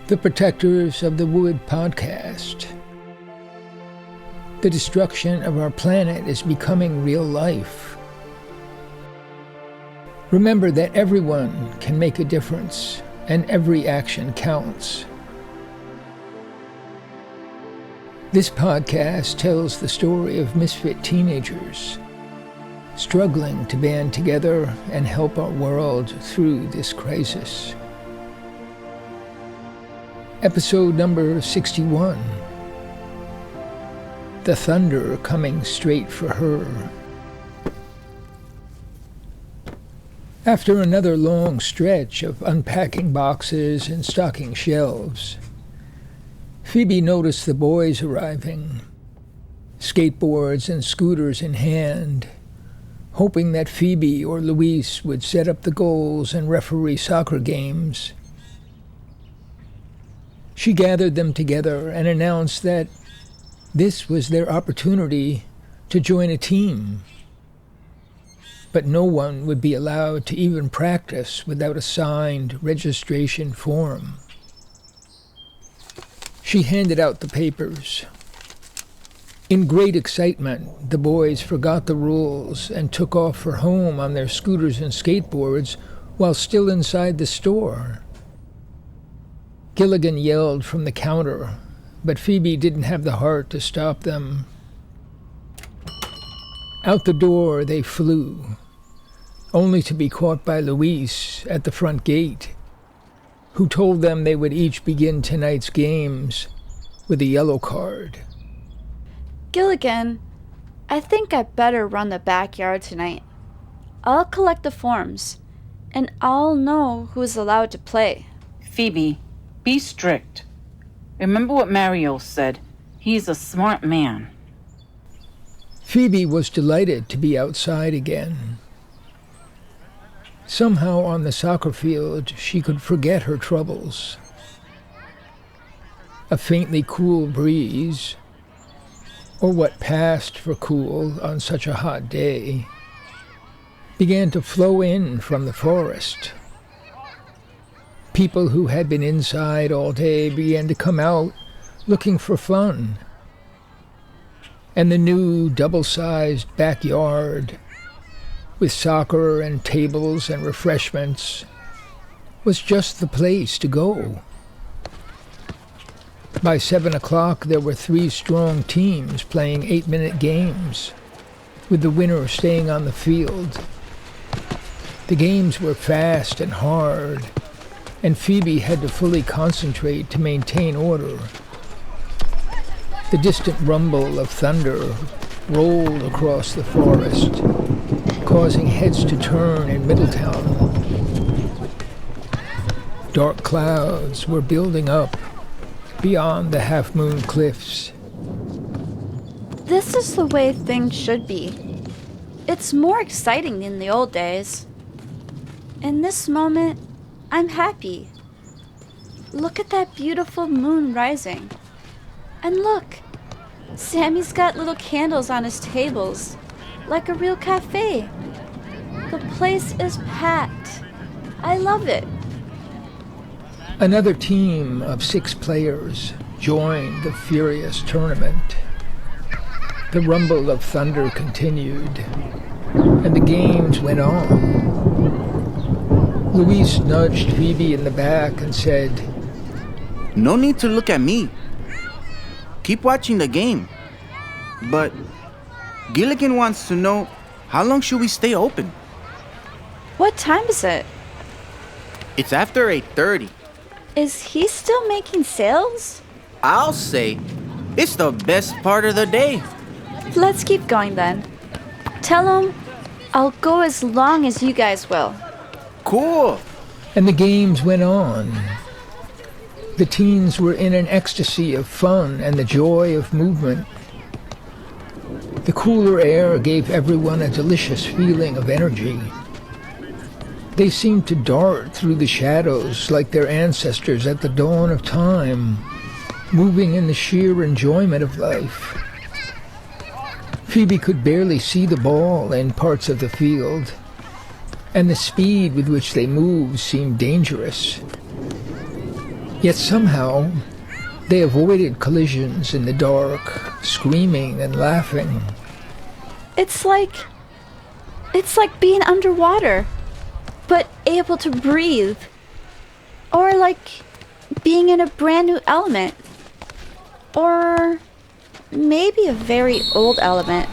The protectors of the Wood podcast. The destruction of our planet is becoming real life. Remember that everyone can make a difference, and every action counts. This podcast tells the story of misfit teenagers struggling to band together and help our world through this crisis. Episode number 61. The thunder coming straight for her. After another long stretch of unpacking boxes and stocking shelves, Phoebe noticed the boys arriving, skateboards and scooters in hand, hoping that Phoebe or Luis would set up the goals and referee soccer games. She gathered them together and announced that this was their opportunity to join a team. But no one would be allowed to even practice without a signed registration form. She handed out the papers. In great excitement, the boys forgot the rules and took off for home on their scooters and skateboards while still inside the store. Gilligan yelled from the counter, but Phoebe didn't have the heart to stop them. Out the door they flew, only to be caught by Luis at the front gate, who told them they would each begin tonight's games with a yellow card. Gilligan, I think I'd better run the backyard tonight. I'll collect the forms, and I'll know who's allowed to play. Phoebe, be strict. Remember what Mario said. He's a smart man. Phoebe was delighted to be outside again. Somehow on the soccer field, she could forget her troubles. A faintly cool breeze, or what passed for cool on such a hot day, began to flow in from the forest. People who had been inside all day began to come out looking for fun. And the new double-sized backyard, with soccer and tables and refreshments, was just the place to go. By 7 o'clock, there were 3 strong teams playing 8-minute games, with the winner staying on the field. The games were fast and hard, and Phoebe had to fully concentrate to maintain order. The distant rumble of thunder rolled across the forest, causing heads to turn in Middletown. Dark clouds were building up beyond the half-moon cliffs. This is the way things should be. It's more exciting than the old days. In this moment, I'm happy. Look at that beautiful moon rising. And look, Sammy's got little candles on his tables, like a real cafe. The place is packed. I love it. Another team of 6 players joined the furious tournament. The rumble of thunder continued, and the games went on. Luis nudged Phoebe in the back and said, "No need to look at me. Keep watching the game. But Gilligan wants to know, how long should we stay open?" What time is it? It's after 8:30. Is he still making sales? I'll say it's the best part of the day. Let's keep going then. Tell him I'll go as long as you guys will. Cool. And the games went on. The teens were in an ecstasy of fun and the joy of movement. The cooler air gave everyone a delicious feeling of energy. They seemed to dart through the shadows like their ancestors at the dawn of time, moving in the sheer enjoyment of life. Phoebe could barely see the ball in parts of the field, and the speed with which they moved seemed dangerous. Yet somehow, they avoided collisions in the dark, screaming and laughing. It's like being underwater, but able to breathe. Or like being in a brand new element. Or maybe a very old element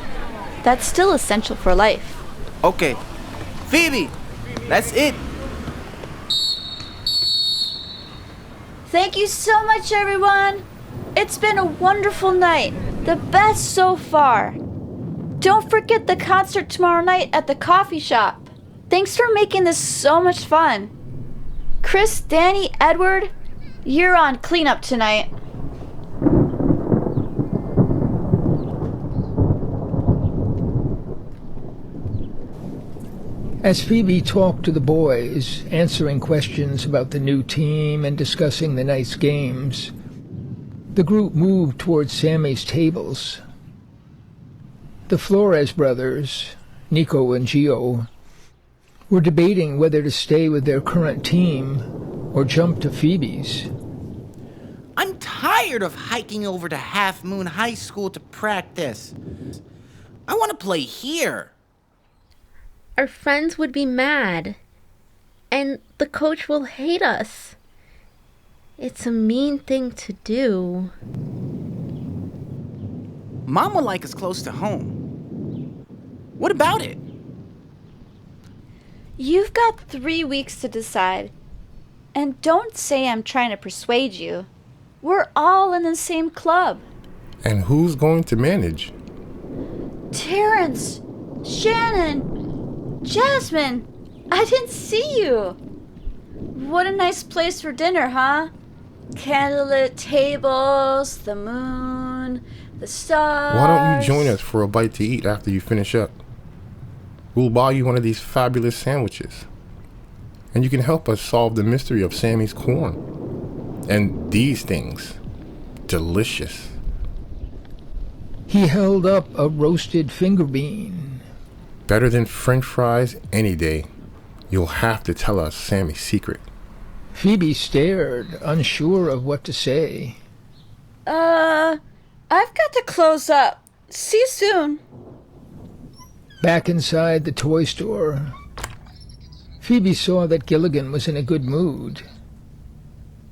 that's still essential for life. Okay. Phoebe, that's it. Thank you so much, everyone. It's been a wonderful night. The best so far. Don't forget the concert tomorrow night at the coffee shop. Thanks for making this so much fun. Chris, Danny, Edward, you're on cleanup tonight. As Phoebe talked to the boys, answering questions about the new team and discussing the night's games, the group moved towards Sammy's tables. The Flores brothers, Nico and Gio, were debating whether to stay with their current team or jump to Phoebe's. I'm tired of hiking over to Half Moon High School to practice. I want to play here. Our friends would be mad, and the coach will hate us. It's a mean thing to do. Mom would like us close to home. What about it? You've got 3 weeks to decide. And don't say I'm trying to persuade you. We're all in the same club. And who's going to manage? Terrence, Shannon, Jasmine, I didn't see you. What a nice place for dinner, huh? Candlelit tables, the moon, the stars. Why don't you join us for a bite to eat after you finish up? We'll buy you one of these fabulous sandwiches. And you can help us solve the mystery of Sammy's corn. And these things. Delicious. He held up a roasted finger bean. Better than French fries any day. You'll have to tell us Sammy's secret. Phoebe stared, unsure of what to say. I've got to close up. See you soon. Back inside the toy store, Phoebe saw that Gilligan was in a good mood.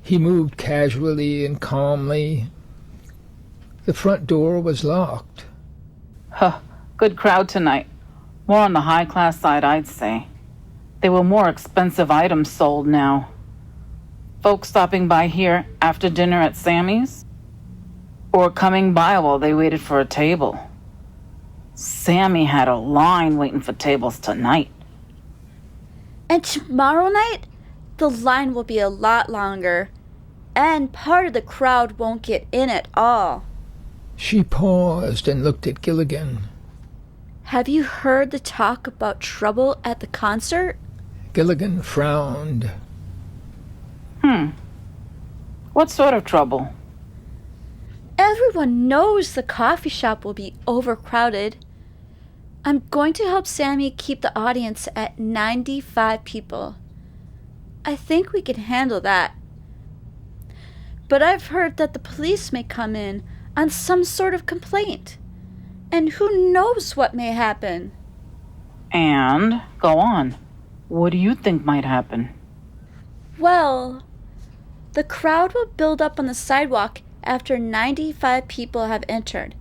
He moved casually and calmly. The front door was locked. Huh, good crowd tonight. More on the high-class side, I'd say. There were more expensive items sold now. Folks stopping by here after dinner at Sammy's? Or coming by while they waited for a table. Sammy had a line waiting for tables tonight. And tomorrow night, the line will be a lot longer. And part of the crowd won't get in at all. She paused and looked at Gilligan. Have you heard the talk about trouble at the concert? Gilligan frowned. What sort of trouble? Everyone knows the coffee shop will be overcrowded. I'm going to help Sammy keep the audience at 95 people. I think we can handle that. But I've heard that the police may come in on some sort of complaint. And who knows what may happen? And, go on. What do you think might happen? Well, the crowd will build up on the sidewalk after 95 people have entered.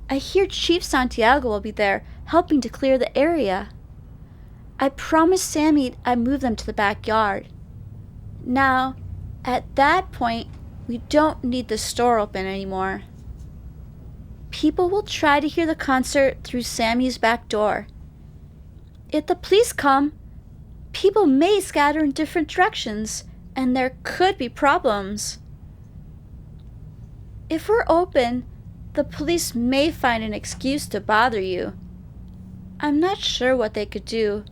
I hear Chief Santiago will be there helping to clear the area. I promised Sammy I'd move them to the backyard. Now, at that point, we don't need the store open anymore. People will try to hear the concert through Sammy's back door. If the police come, people may scatter in different directions, and there could be problems. If we're open, the police may find an excuse to bother you. I'm not sure what they could do,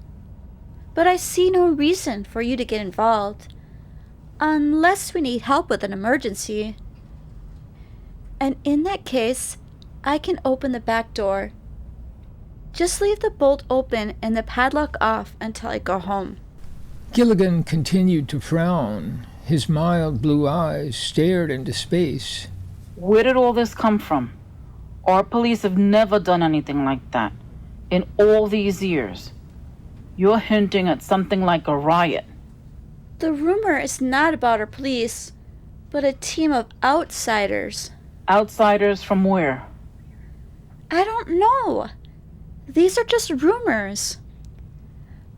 but I see no reason for you to get involved, unless we need help with an emergency. And in that case, I can open the back door. Just leave the bolt open and the padlock off until I go home. Gilligan continued to frown, His mild blue eyes stared into space. Where did all this come from? Our police have never done anything like that in all these years. You're hinting at something like a riot. The rumor is not about our police, but a team of outsiders. Outsiders from where? I don't know. These are just rumors.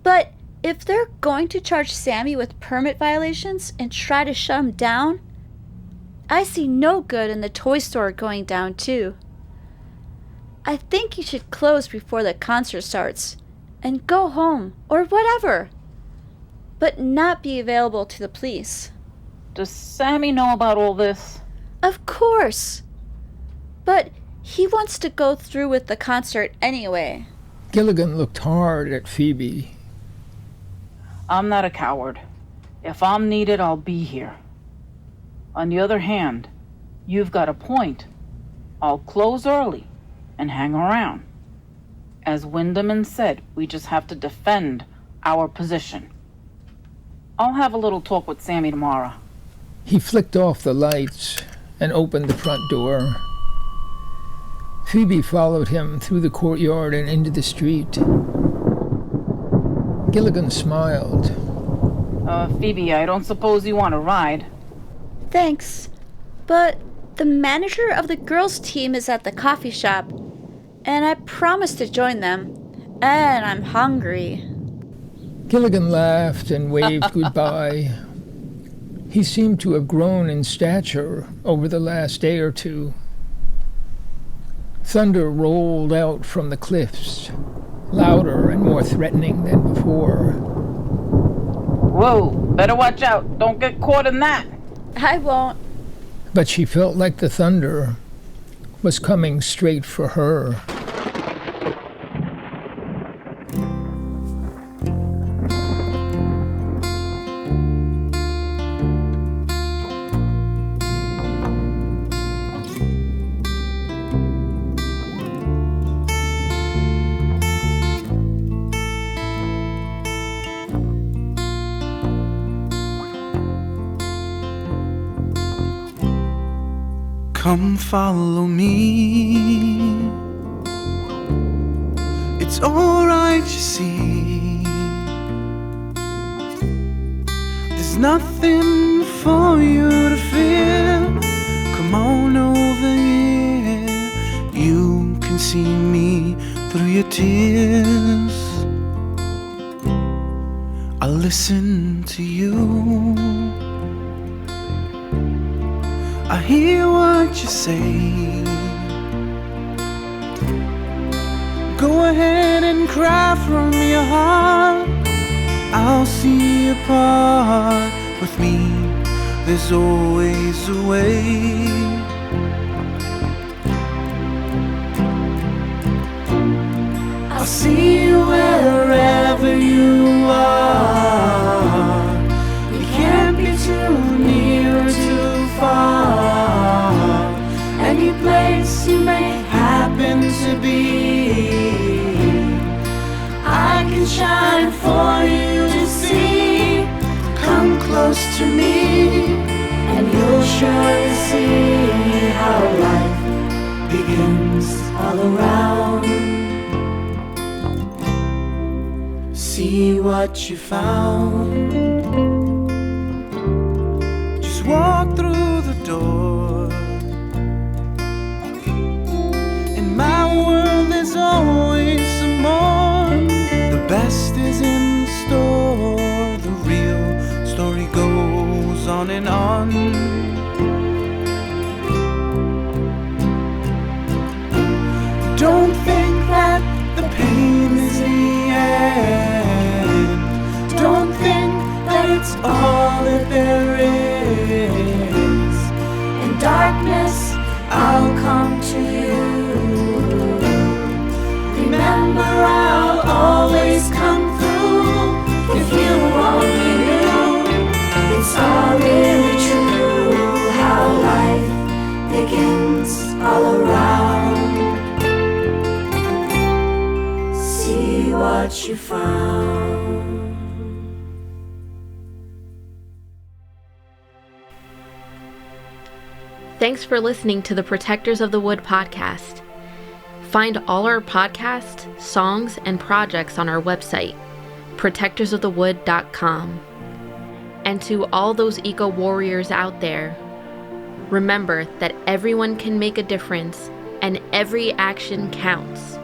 But if they're going to charge Sammy with permit violations and try to shut him down, I see no good in the toy store going down too. I think you should close before the concert starts and go home or whatever, but not be available to the police. Does Sammy know about all this? Of course. But he wants to go through with the concert anyway. Gilligan looked hard at Phoebe. I'm not a coward. If I'm needed, I'll be here. On the other hand, you've got a point. I'll close early and hang around. As Winderman said, we just have to defend our position. I'll have a little talk with Sammy tomorrow. He flicked off the lights and opened the front door. Phoebe followed him through the courtyard and into the street. Gilligan smiled. Phoebe, I don't suppose you want to ride. Thanks, but the manager of the girls' team is at the coffee shop, and I promised to join them, and I'm hungry. Gilligan laughed and waved goodbye. He seemed to have grown in stature over the last day or two. Thunder rolled out from the cliffs, louder and more threatening than before. Whoa, better watch out. Don't get caught in that. I won't. But she felt like the thunder was coming straight for her. Come follow me. It's alright, you see. There's nothing for you to fear. Come on over here. You can see me through your tears. I'll listen to you. I hear what you say. Go ahead and cry from your heart. I'll see you part. With me, there's always a way. I'll see you wherever you are. You can't be too near or too far. Any place you may happen to be, I can shine for you to see. Come close to me, and you'll surely see how life begins all around. See what you found. Just walk through the door. In my world there's always some more. The best is in store. The real story goes on and on. Don't think that the pain is the end. Don't think that it's all that there is. In darkness, I'll come to you. Remember, I'll always come through. If you only knew, it's all really true. How life begins all around. See what you found. Thanks for listening to the Protectors of the Wood podcast. Find all our podcasts, songs, and projects on our website, protectorsofthewood.com. And to all those eco-warriors out there, remember that everyone can make a difference and every action counts.